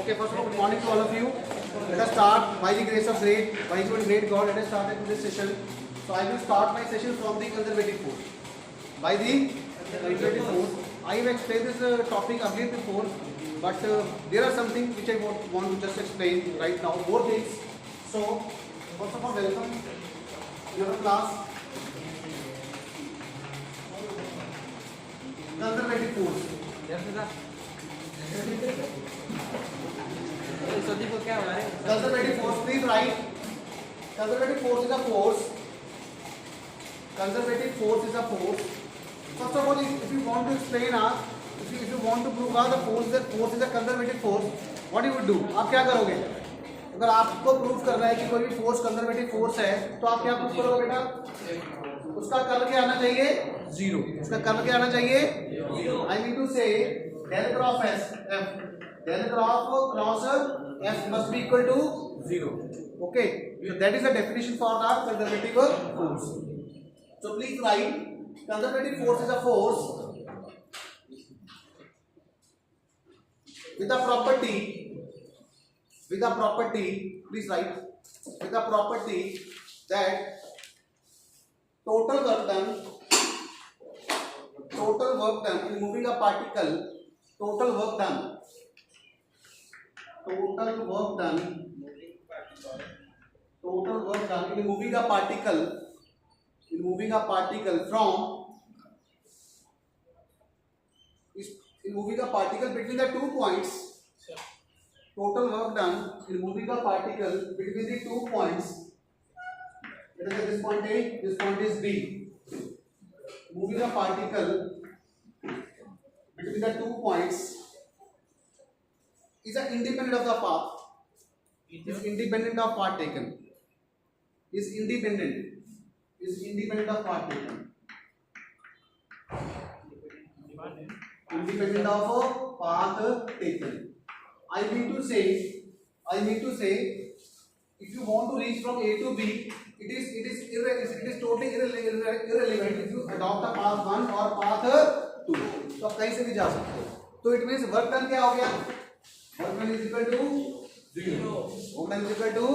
Okay, first of all, good morning to all of you. Let us start by the grace of great God. Let us start into this session. So I will start my session from the conservative force. By the conservative force, I have explained this topic again before, but there are something which I want to just explain right now. More things. So first of all, welcome to your class. Conservative force. Conservative force, please write. Conservative force is a force. Conservative force is a force. First of all, if you want to explain, if you want to prove the force is a conservative force, what you would do? आप क्या करोगे? अगर आपको proof करना है कि कोई भी फोर्स कंजर्वेटिव फोर्स है, तो आप क्या प्रूफ करोगे बेटा? उसका कर्ल क्या आना चाहिए? जीरो. उसका कर्ल क्या आना चाहिए? I mean to say del cross f, del cross f must be equal to zero. Okay, so that is the definition for the conservative force. So please write, conservative force is a force with a property, please write, with a property that total work done in moving a particle, total work done in moving a particle between the 2 points. Total work done in moving a particle between the 2 points. Let us say this point A, this point is B. Moving a particle between the 2 points is independent of the path. Is independent of path taken. Is independent of path taken. Independent of path taken. I mean to say, if you want to reach from A to B, it is totally irrelevant if you adopt a path 1 or path 2. तो आप कहीं से भी जा सकते हो. तो it means work done क्या हो गया? Work done is equal to 0. Work done is equal to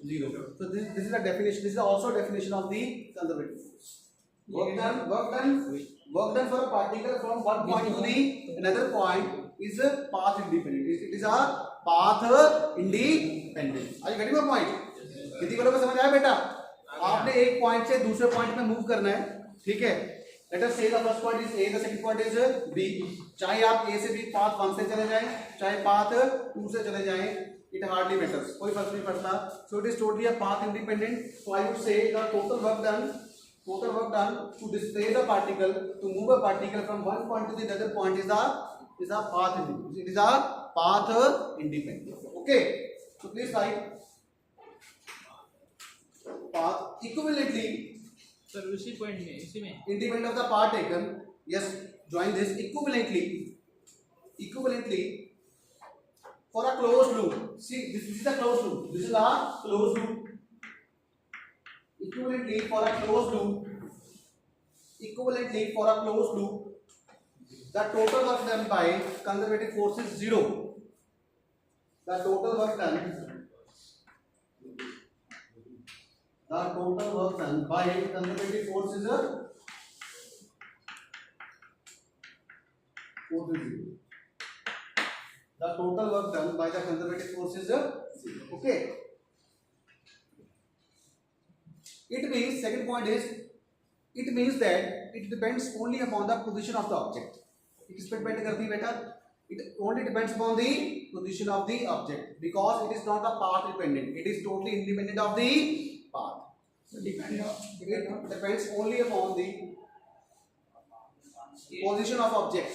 0. So this is the definition. This is also definition of the conservative force. Work done for a particle from one point to the another point is a path independent. It is a path independent. Are you getting my point? कितनी बार समझ आया बेटा? आपने एक point से दूसरे point में move करना है, ठीक है? Let us say the first point is A, the second point is B. चाहे आप A से B path 1 से चले जाएं, चाहे path 2 से चले जाएं, it hardly matters. कोई फर्क नहीं पड़ता. So it is totally a path independent. So I would say the total work done to displace a particle, to move a particle from one point to the other point is a path independent. It is a path independent. Okay. So please write path equivalently. Sir उसी point में इसी में independent of the path taken. Yes, join this. Equivalently for a closed loop. See, this is a closed loop. This is a closed loop. Equivalently for a closed loop, the total work done by conservative force is 0. The total work done by conservative force is 0. The total work done by the conservative force is 0. Okay. It means, second point is, it means that it depends only upon the position of the object. It only depends upon the position of the object, because it is not a path dependent. It is totally independent of the path. It depends only upon the position of object.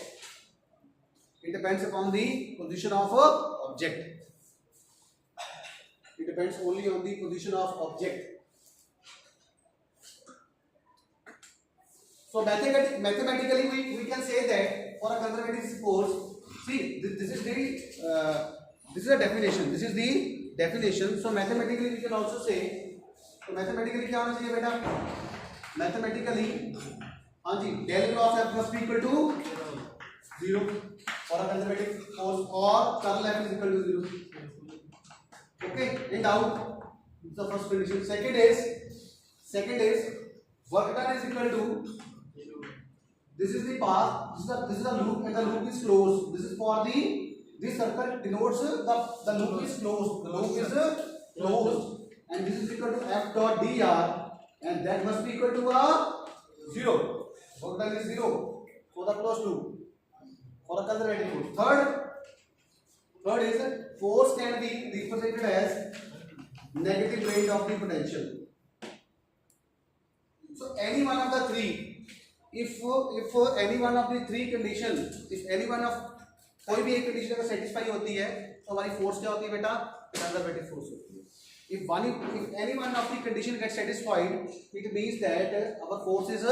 It depends upon the position of object. It depends only on the position of object. So mathematically we can say that for a conservative force, see this is the definition. So mathematically we can also say, तो mathematically क्या होना चाहिए बेटा? Mathematically, हाँ जी, del cross f must be equal to 0. for a conservative force, or curl F is equal to 0. Okay, in doubt, the first condition. Second is work done is equal to, this is the path, this is a loop, and the loop is closed. This is for this circle denotes the loop is closed. The loop is closed, and this is equal to F dot dr, and that must be equal to a 0. Work done is 0 for the closed loop, for a conservative force. Third is force can be represented as negative gradient of the potential. So any one of the three, if any one of the three condition, if any one of कोई भी एक condition अगर satisfy होती है तो हमारी force क्या होती है बेटा? कंजर्वेटिव फोर्स होती है. If any one of the condition gets satisfied, it means that our force is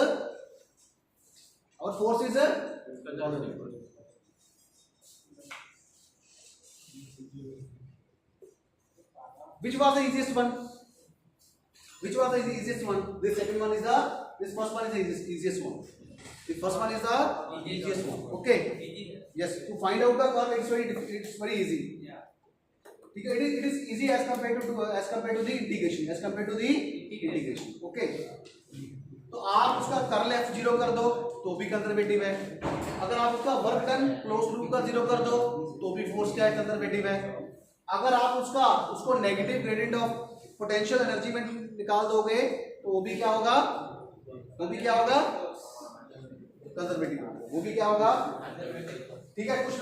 which was the easiest one? Which was the easiest one? This second one is this first one is the easiest one. The first one is the easiest one. Okay. Yes. To find out the curve, it's very easy. Yeah. It is easy as compared to the integration. Okay. तो आप उसका curl F 0 कर दो तो भी conservative है. अगर आप उसका वर्क डन क्लोज लूप का 0 कर दो तो भी फोर्स क्या है? कंजर्वेटिव है. अगर आप उसको negative gradient of potential energy में निकाल दोगे तो वो भी क्या होगा? कंजर्वेटिव. वो भी क्या होगा? ठीक है. कुछ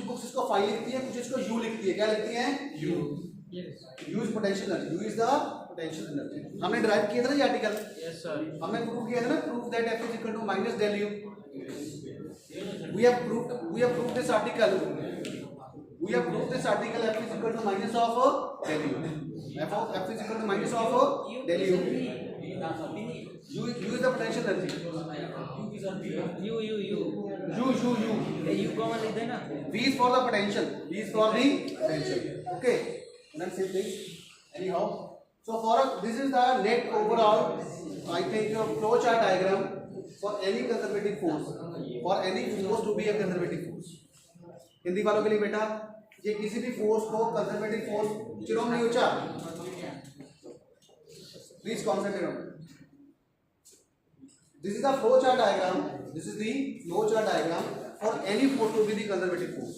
बुक्स इसको फाई लिखती है, कुछ इसको यू लिखती है. क्या लिखती है? You. You is potential energy. You is the potential energy. हमने ड्राइव किया था ना ये आर्टिकल. Yes sir. हमने प्रूव किया था ना, proof that F is equal to minus del U. We have proved this article. F is equal to minus of del U. F is equal to minus of del U. U is the potential energy. U. U common लिख देना. V is for the potential. Okay. And then same thing. Anyhow, so this is the net overall, I think, your flow chart diagram for any conservative force, for any force to be a conservative force. Hindi वालों के लिए बेटा, ये किसी भी force को conservative force चिरोम नहीं उचा. Please concentrate on. This is the flow chart diagram. This is the flow chart diagram for any force to be the conservative force.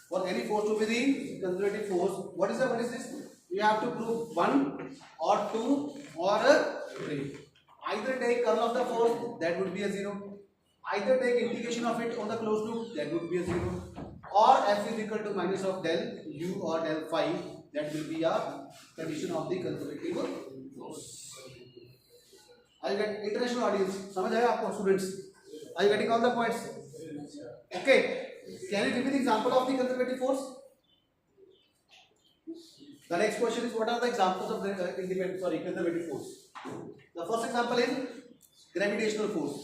For any force to be the conservative force, what is this? We have to prove 1 or 2 or 3. Either take curl of the force, that would be a 0. Either take integration of it on the closed loop, that would be a 0. Or F is equal to minus of del U or del phi, that will be a condition of the conservative force. Are you getting international audience? समझ आया आपको students? Are you getting all the points? Okay. Can you give me the example of the conservative force? The next question is, what are the examples of the conservative force? The first example is gravitational force.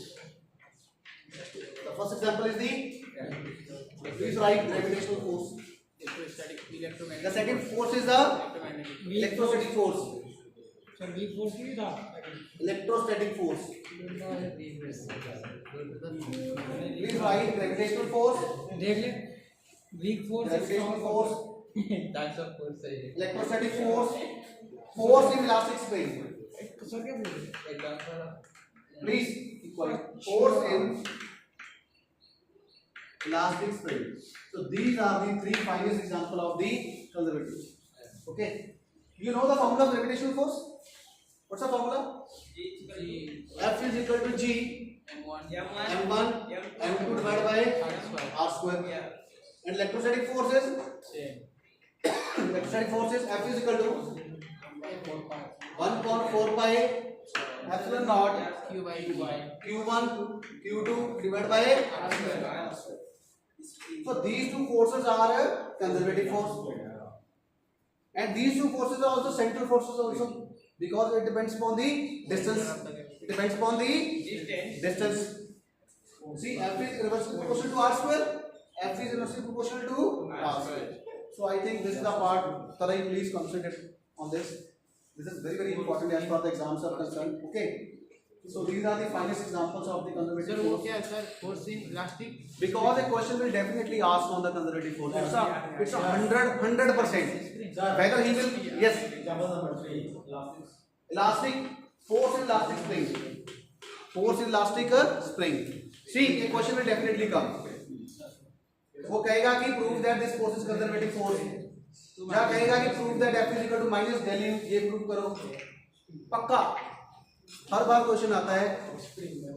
The first example is please write gravitational force. The second force is the electrostatic force. Electrostatic force. Please write gravitational force. Weak force. Gravitational force. That's of course सही है. Electrostatic force. Force in elastic spring. Please equal force in elastic spring. So these are the three finest example of the conservative. Okay. You know the formula of gravitational force? What's the formula? F is equal to G M1 M2 divided by R square. And electrostatic force is F is equal to 1/4 pi epsilon naught Q1 Q2 divided by R square. So these two forces are a conservative force, and these two forces are also central forces also, because it depends upon the distance. See, F is inversely proportional to R square. F is inversely proportional to R square. So I think this is the part. Tarai, please concentrate on this. This is very important as far as the exams are concerned. Okay. So these are the finest examples of the sir conservative वो force. क्या है sir force in elastic Because a question will definitely ask on the conservative force. It's a 100%. Whether he will, yes. Example number 3. Elastic force in elastic spring. Force in elastic spring. See, a question will definitely come. वो कहेगा कि prove that this force is conservative force. या कहेगा कि prove that F is equal to minus del U. ये prove करो. पक्का. हर बार question आता है.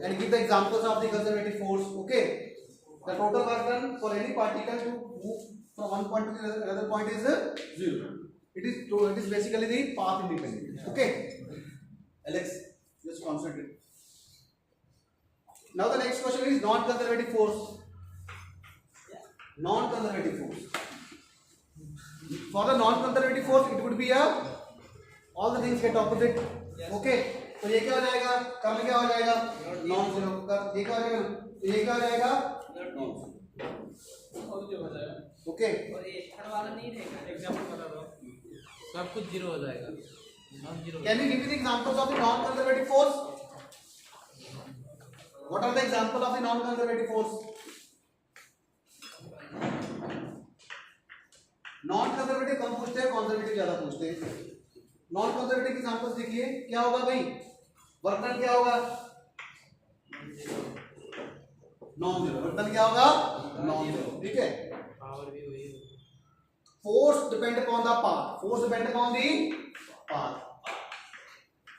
And give the examples of the conservative force. Okay. The total work done for any particle to move from one point to another point is 0. It is basically the path independent. Okay. Alex, just concentrate. Now the next question is non-conservative force. Non-conservative force. For the non-conservative force, it would be all the things get opposite. Okay. तो ये क्या हो जाएगा? Curl क्या हो जाएगा? Non zero. ये क्या हो जाएगा? ये क्या हो जाएगा? ओके. और ये थर्ड वाला नहीं रहेगा एग्जांपल बता दो सब कुछ जीरो हो जाएगा non zero Can you give me the examples of the non-conservative force? What are the examples of the non-conservative force? Non-conservative कम पूछते हैं, conservative ज्यादा पूछते हैं. Non-conservative examples देखिए, क्या होगा भाई? वर्क डन क्या होगा? Non zero. वर्क डन क्या होगा? Non zero. ठीक है. पावर भी वही Force depend upon the path. Force depend upon the path.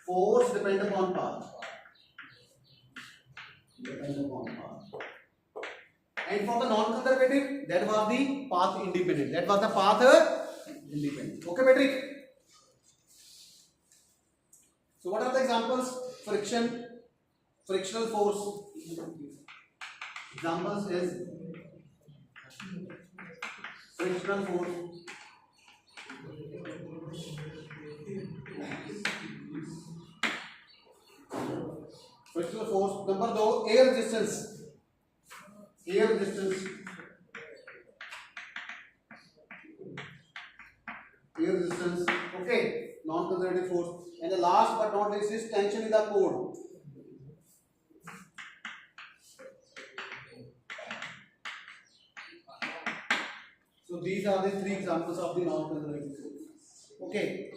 Force depend upon path. Depend upon path. And for the non-conservative, that was the path independent. That was the path independent. Okay, Patrick. So what are the examples? Friction, frictional force. Examples is frictional force. Frictional force. Number 2, air resistance. Air resistance. Air resistance. Okay. Non-conservative force. And the last but not least is tension in the core. So these are the 3 examples of the non-conservative force. Okay.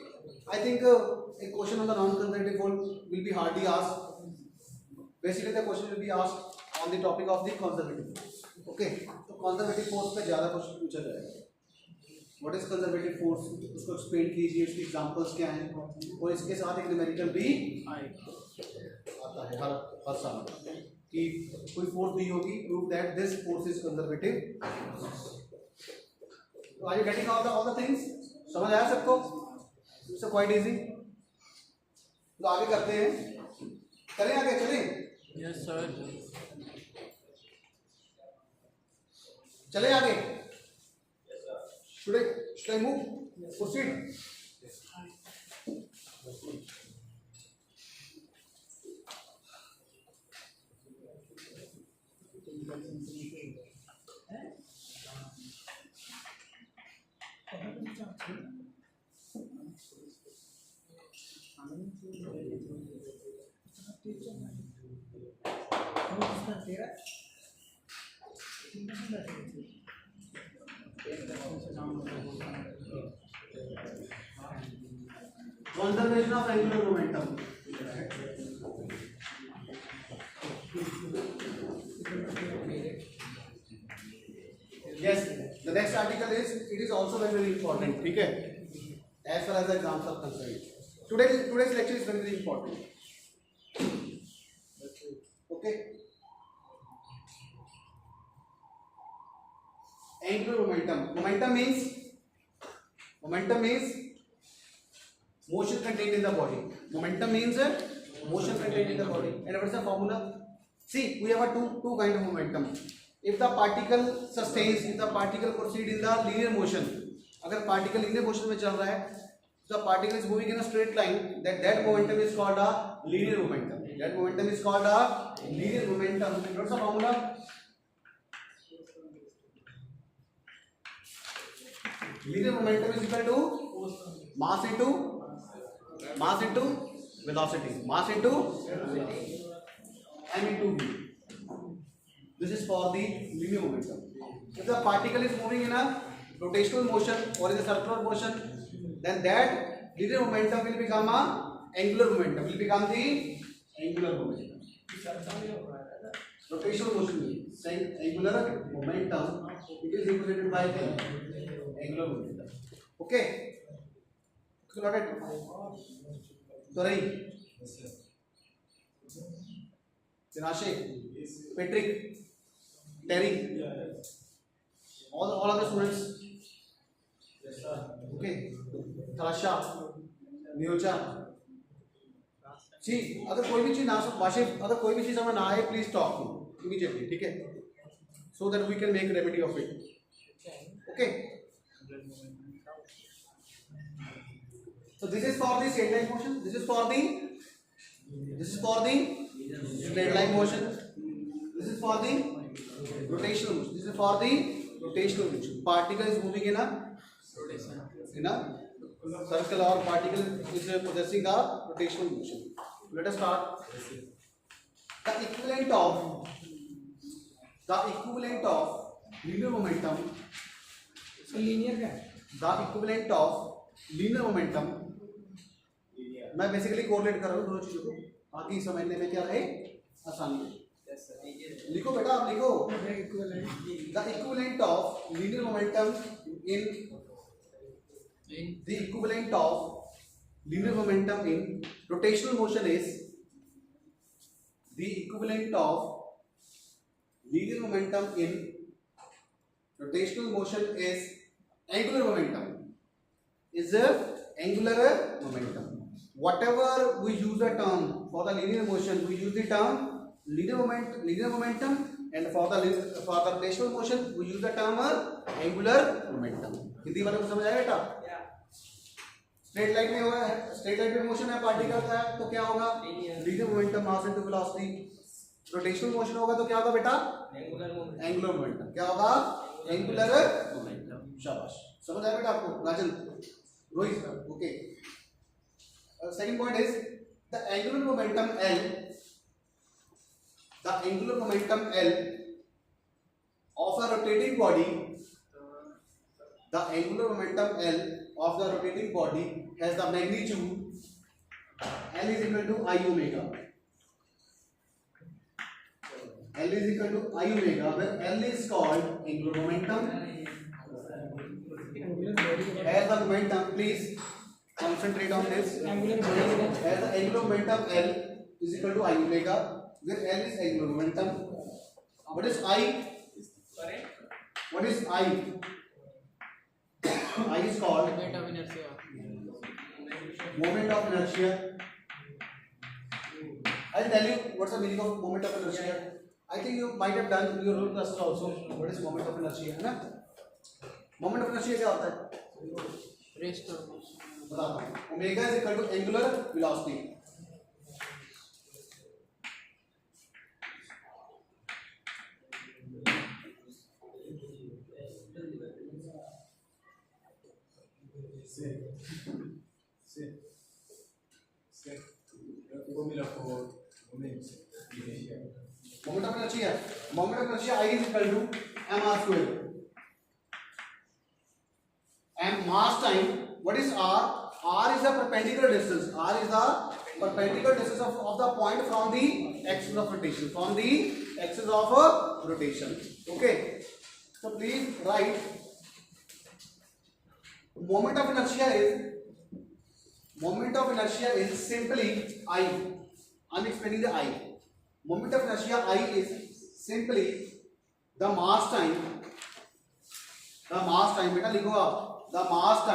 I think a question on the non-conservative force will be hardly asked. Basically the question will be asked on the topic of the conservative force. Okay. तो conservative force पे ज़्यादा question पूछा जाएगा. What is conservative force? उसको explain कीजिए, इसके examples क्या हैं, और इसके साथ एक न्यूमेरिकल भी आता है हर साल कि कोई फोर्स दी होगी, prove that this force is conservative. तो are you getting all the things? समझ आया सबको? It's quite easy. तो आगे करते हैं. चलें आगे, चलें. यस सर चलें आगे. Should I move? Proceed. Conservation of angular momentum. Yes, the next article is, it is also very, very important. ठीक है? As far as the exams are concerned. Today's lecture is very, very important. Okay. Angular momentum. Momentum means motion contained in the body. Momentum means motion contained in the body. And what is the formula? See, we have a two kind of momentum. If the particle sustains, if the particle proceed in the linear motion, अगर particle linear motion में चल रहा है, the particle is moving in a straight line, that momentum is called a linear momentum. That momentum is called a linear momentum. And what's the formula? Linear momentum is equal to mass into velocity, mass into m into v. This is for the linear momentum. If the particle is moving in a rotational motion or in a circular motion, then that linear momentum will become a angular momentum. Will become the angular momentum. Rotational motion means angular momentum. It is represented by the angular momentum. Okay. Got it? तो रही Tinashe, Patrick, Terry, all other students. Okay. Thalasha, Niocha. See, अगर कोई भी चीज ना वाशिफ, अगर कोई भी चीज समझ ना आए, please talk immediately, ठीक है? So that we can make remedy of it. Okay. So this is for the straight line motion. This is for the straight line motion. This is for the rotational motion. This is for the rotational motion. Particle is moving in a circle or particle is possessing a rotational motion. Let us start. The equivalent of linear momentum. So linear क्या है? The equivalent of linear momentum. मैं basically correlate कर रहा हूँ दोनों चीजों को ताकि समझने में क्या रहे आसानी है. लिखो बेटा, आप लिखो. The equivalent of linear momentum in the equivalent of linear momentum in rotational motion is the equivalent of linear momentum in rotational motion is angular momentum. Is angular momentum. Whatever we use the term for the linear motion, we use the term linear momentum, and for the rotational motion, we use the term angular momentum. Hindi वाले को समझ आया बेटा? Straight line में होगा, straight line में motion है particle का, तो क्या होगा? Linear momentum, mass into velocity. Rotational motion होगा तो क्या होगा बेटा? Angular momentum. क्या होगा? Angular momentum. शाबाश, समझ आया बेटा आपको? Rajan, Rohit, okay. Second point is the angular momentum L. The angular momentum L of a rotating body. The angular momentum L of the rotating body has the magnitude L is equal to I omega. L is equal to I omega, where L is called angular momentum. As the momentum, please concentrate on this. As the angular momentum L is equal to I omega, where L is angular momentum. What is I? What is I? I is called Moment of inertia. Moment of inertia. I'll tell you what's the meaning of moment of inertia. I think you might have done in your own classes also. What is moment of inertia, है ना? Moment of inertia क्या होता है? Rest of बताता हूँ. Omega is equal to angular velocity. Formula for moment. Moment of inertia. Moment of inertia I is equal to mr square. And mass time. What is r? R is the perpendicular distance. R is the perpendicular distance of the point from the axis of rotation. From the axis of rotation. Okay. So please write. Moment of inertia is simply I. I'm explaining the I. Moment of inertia I is simply the mass time. The mass time. बेटा लिखो आप. The mass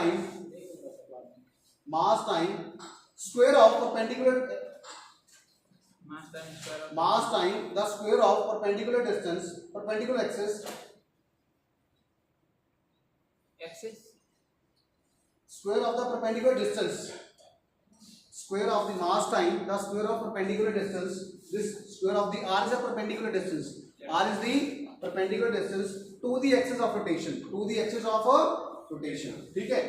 time square of perpendicular mass time the square of perpendicular distance, perpendicular axis square of the perpendicular distance, square of the mass time the square of perpendicular distance. This square of the r is a perpendicular distance. R is the perpendicular distance to the axis of rotation, to the axis of rotation. ठीक है.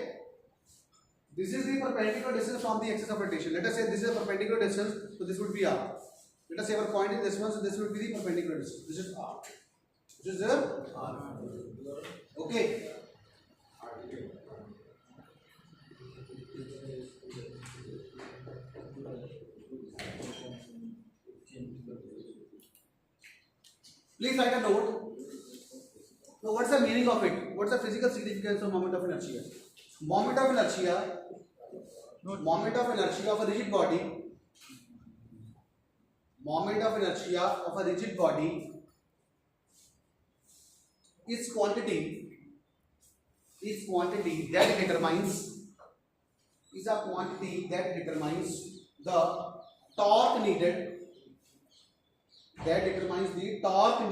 This is the perpendicular distance from the axis of rotation. Let us say this is a perpendicular distance, so this would be r. Let us say our point is this one, so this would be the perpendicular distance. This is r. This is r. Okay. Please write a note. Now, what's the meaning of it? What's the physical significance of moment of inertia? Moment of inertia of a rigid body. Moment of inertia of a rigid body is quantity that determines the torque needed. That determines the torque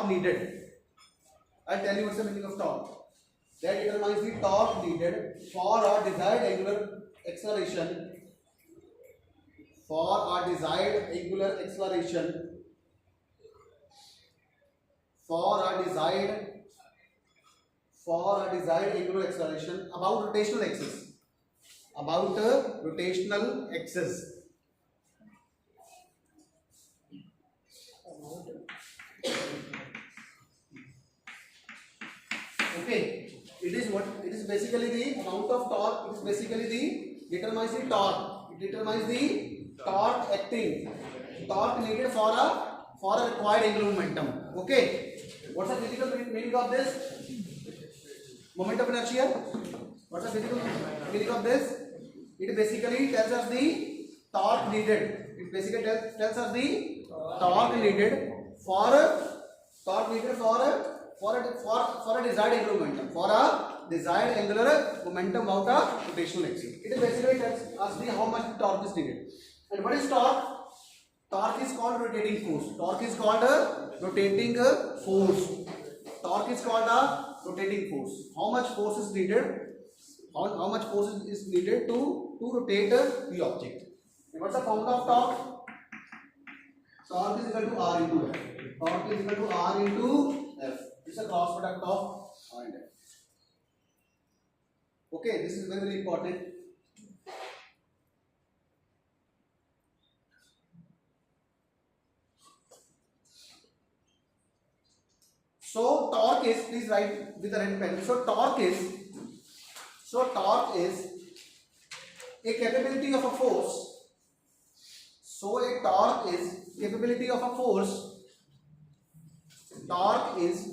needed. I'll tell you what's the meaning of torque. That determines the torque needed for a desired angular acceleration. For a desired angular acceleration. About rotational axis. About a rotational axis. Okay, it is basically the amount of torque. It is basically determines the torque. It determines the torque needed for a required angular momentum. Okay, what's the physical meaning of this? Moment of inertia. What's the physical meaning of this? It basically tells us the torque needed. It basically tells us the torque needed for a desired angular momentum. For a desired angular momentum about a rotational axis. It basically tells us the how much torque is needed. And what is torque? Torque is called rotating force. Torque is called a rotating force. Torque is called a rotating force. How much force is needed? How much force is needed to rotate the object? And what's the formula of torque? Torque is equal to R into F. Torque is equal to R into F. It's a cross product of R and F. Okay, this is very, very important. So torque is, please write with a red pen. So torque is a capability of a force. So a torque is capability of a force. Torque is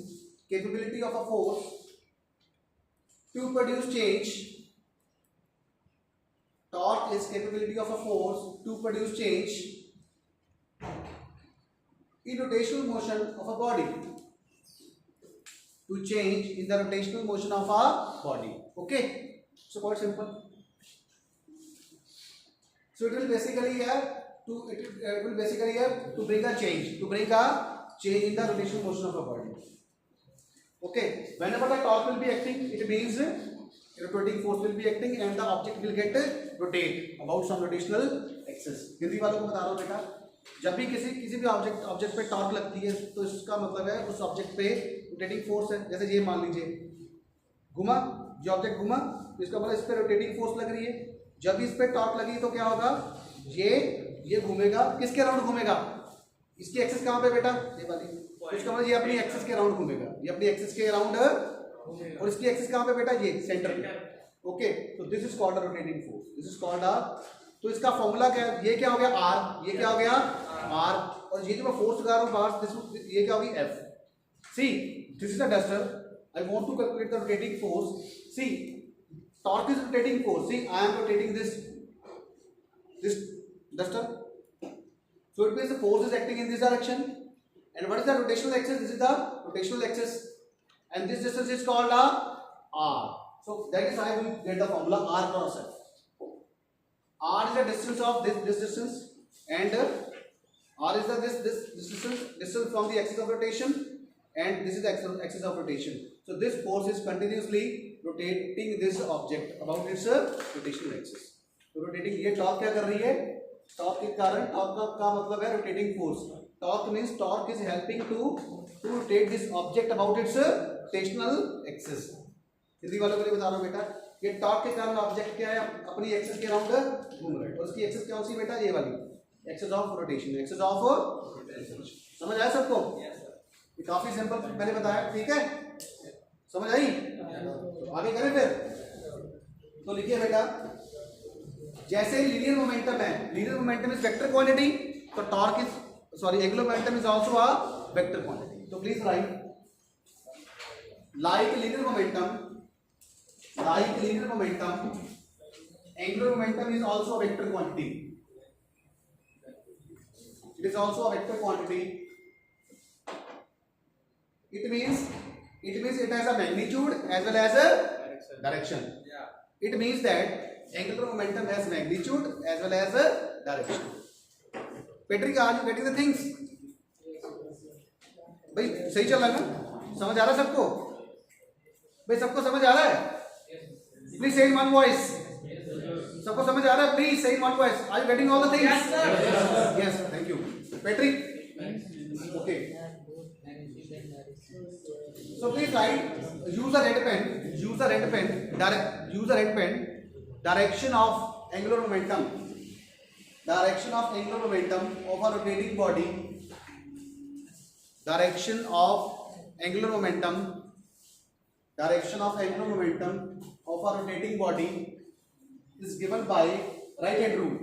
capability of a force to produce change. Torque is capability of a force to produce change in rotational motion of a body. To change in the rotational motion of a body. Okay, so quite simple. So it will basically have to bring a change in the rotational motion of a body. Okay, whenever the torque will be acting, it means a rotating force will be acting and the object will get rotate about some rotational axis. Hindi वालों को बता रहा हूँ बेटा, जब भी किसी भी ऑब्जेक्ट पे टॉर्क लगती है तो इसका मतलब है उस ऑब्जेक्ट पे रोटेटिंग फोर्स है. जैसे ये मान लीजिए घुमा, ये ऑब्जेक्ट घुमा, तो इसका मतलब इस पे रोटेटिंग फोर्स लग रही है. जब इस पे टॉर्क लगी तो क्या होगा, ये घूमेगा. किसके राउंड घूमेगा? इसकी एक्सिस कहाँ पे बेटा? ये वाली. तो इसका मतलब ये अपनी एक्सिस के राउंड घूमेगा. ये अपनी एक्सिस के राउंड, और इसकी एक्सिस कहाँ पे बेटा? ये सेंटर पे. ओके, तो this is called a rotating force. This is called a, तो इसका फॉर्मूला क्या है? ये क्या हो गया? आर. ये क्या हो गया? आर. और ये जो मैं फोर्स लगा रहा हूँ बाहर, ये क्या होगी? F. See, this is a duster. I want to calculate the rotating force. See, torque is rotating force. See, I am rotating this duster. So it means the force is acting in this direction. And what is the rotational axis? This is the rotational axis. And this distance is called a R. So that is how I will get the formula R cross F. R is the distance of this distance, and R is the this distance from the axis of rotation, and this is the axis of rotation. So this force is continuously rotating this object about its rotational axis. तो rotating, ये torque क्या कर रही है? Torque के कारण, torque का मतलब है rotating force. Torque means torque is helping to rotate this object about its rotational axis. Hindi वालों के लिए बता रहा हूँ बेटा, ये टॉर्क के कारण ऑब्जेक्ट क्या है अपनी एक्सिस के अराउंड घूम रहा है, और उसकी एक्सिस कौन सी बेटा, ये वाली axis of rotation, axis of rotation. समझ आया सबको? ये काफी सिंपल मैंने बताया, ठीक है, समझ आई? तो आगे करें फिर, तो लिखिए बेटा, जैसे लीनियर मोमेंटम है, linear momentum is vector quantity, तो torque is angular momentum is also a vector quantity. तो please write like linear momentum, angular momentum is also a vector quantity. It is also a vector quantity. It means it has a magnitude as well as a direction. It means that angular momentum has magnitude as well as a direction. Patrick, are you getting the things? भाई सही चल रहा है ना? समझ आ रहा है सबको? भाई सबको समझ आ रहा है? Please say in one voice. सबको समझ आ रहा है? Please say in one voice. Are you getting all the things? Yes, sir. Yes, thank you. Patrick. Okay. So please write. Use a red pen. Direction of angular momentum. Direction of angular momentum of a rotating body. Direction of angular momentum of a rotating body is given by right hand rule.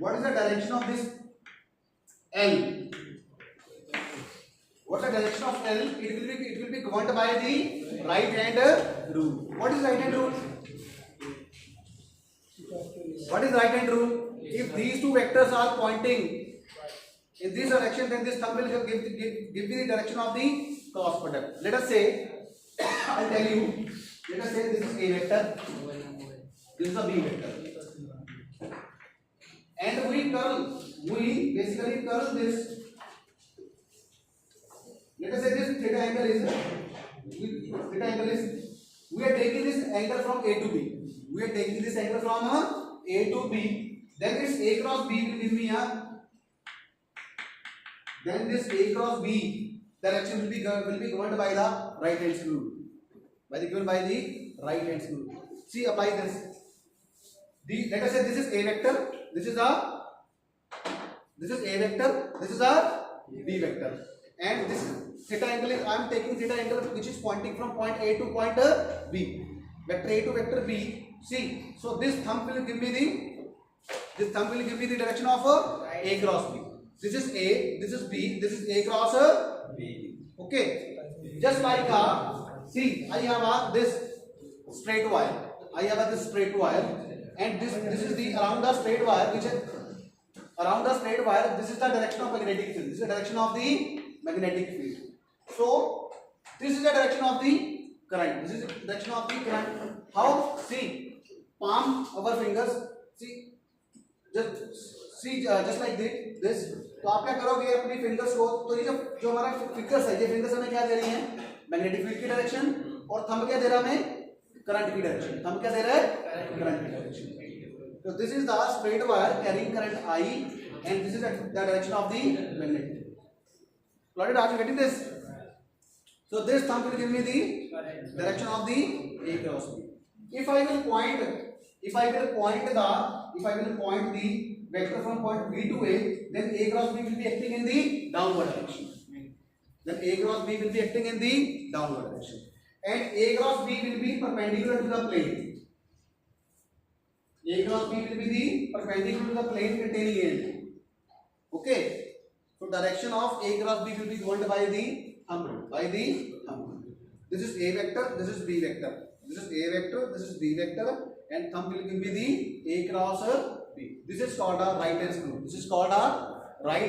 What is the direction of this L? What is the direction of L? It will be governed by the right hand rule. What is right hand rule? What is right hand rule? If these two vectors are pointing in this direction, then this thumb will give me the direction of the cross product. Let us say, I'll tell you, let us say this is A vector, this is a B vector, and we basically curl this. Let us say this theta angle is, we are taking this angle from A to B. Then this A cross B will give me a, then this A cross B direction will be governed by the right hand screw. Given by the right hand screw. See, apply this. Let us say this is A vector, this is A vector, this is a B vector, and this theta angle is, I am taking theta angle which is pointing from point A to point B, vector A to vector B. See, so this thumb will give me the direction of A cross B. This is A, this is B, this is A cross B. Okay, just like see, I have this straight wire. And this is the around the straight wire, this is the direction of magnetic field. This is the direction of the magnetic field. So this is the direction of the current. How? See, palm our fingers. Just like this. तो आप क्या करोगे अपनी fingers को, तो ये जो हमारा फिंगर्स है, ये फिंगर्स हमें क्या दे रही हैं, मैग्नेटिक फील्ड की डायरेक्शन, और थंब क्या दे रहा है हमें, करंट की डायरेक्शन। तो this is the straight wire carrying current I, and this is the direction of the magnet. Plotted, are you getting this? So this thumb will give me the direction of the A cross B. If I will point the vector from point B to A, then A cross B will be acting in the downward direction. And A cross B will be perpendicular to the plane. Containing A. Okay. So direction of A cross B will be governed by the thumb. This is A vector, this is B vector. And thumb will give me the A cross B. This is called a right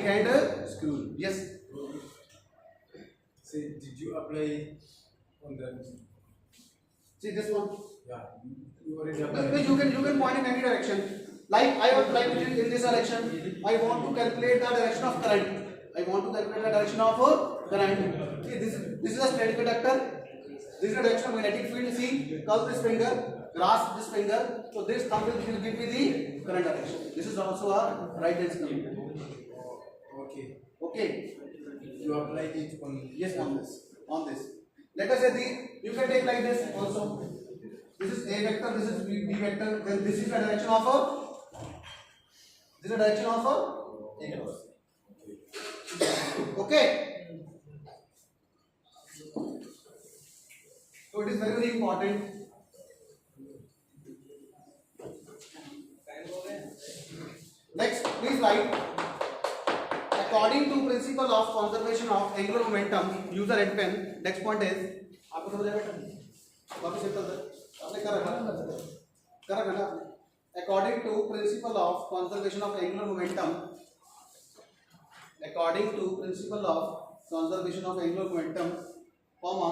hand screw. Yes. Say, did you apply on that? See this one. Yeah, you already applied. You can point in any direction. Like I want to in this direction. I want to calculate the direction of current. See, this is a straight conductor. This is the direction of magnetic field. See, curl this finger. grasp this finger, so this thumb will give me the current direction. This is also a right hand thumb. Okay. Okay. You apply it on. Yes, on this. On this. Let us say the, you can take like this also. This is A vector, this is B vector, then this is the direction of a, this is the direction of a A cross. Okay. So it is very, very important. Next, please write. According to principle of conservation of angular momentum, user and pen. Next point is, आपको समझ आया बेटा? वापस एक तरह आपने करा ना? According to principle of conservation of angular momentum, according to principle of conservation of angular momentum, comma,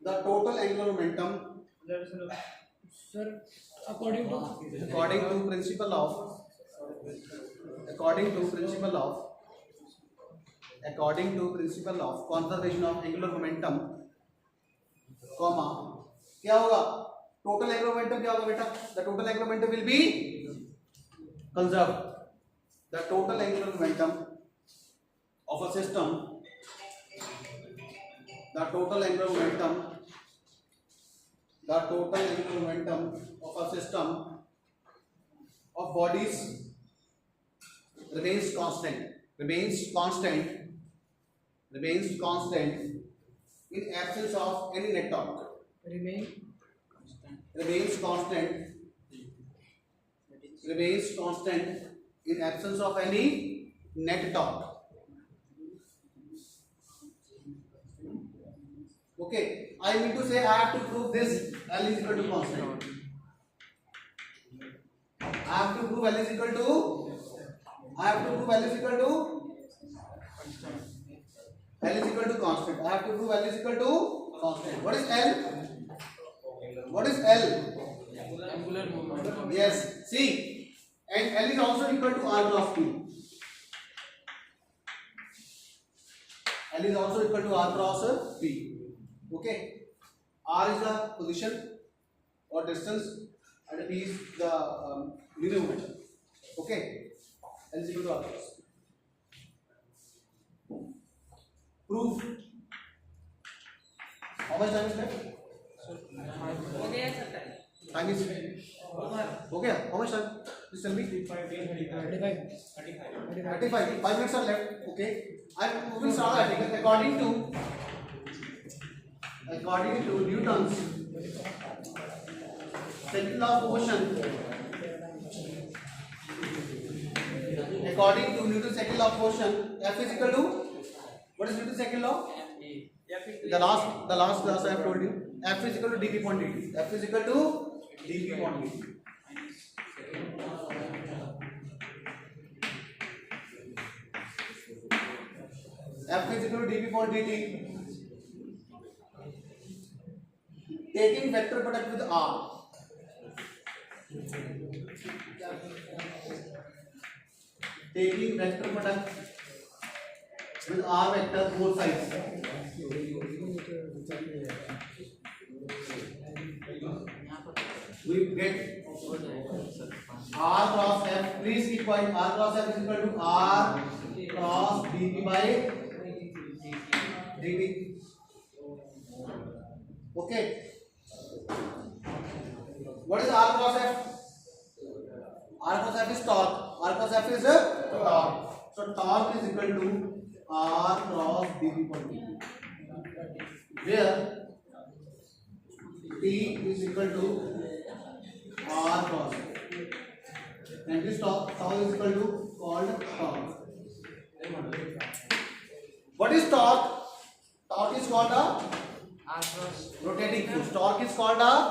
the total angular momentum, sir according to according to principle of conservation of angular momentum, comma, क्या होगा? Total angular momentum क्या होगा बेटा? The total angular momentum will be conserved. The total angular momentum of a system, the total angular momentum of a system of bodies remains constant in absence of any net torque. Remains constant in absence of any net torque. Okay, I mean to say I have to prove this L is equal to constant. I have to prove L is equal to constant. I have to prove L is equal to constant. What is L? Angular momentum. Yes, see, and L is also equal to R cross P. L is also equal to R cross P. Okay, R is the position or distance and P is the linear momentum. Okay, L is equal to R cross. Proof. How much time is left? Time is okay. How much time? Please tell me. 35. 5 minutes are left. Okay. I will start the article according to Newton's second law of motion. According to Newton's second law of motion, F is equal to, what is Newton's second law? The last class I have told you. F is equal to dp upon dt. F is equal to dp upon dt. F is equal to dp upon dt. Taking vector product with R. Taking vector product with R vector both sides. We get R cross F. Please keep point. R cross F is equal to R cross dp by dt. Okay. What is R cross F? R cross F is torque. R cross F is torque. So torque is equal to R cross dp by dt, where T is equal to R cross F, and this torque is equal to called torque. What is torque? Torque is called a R cross rotating force. Torque is called a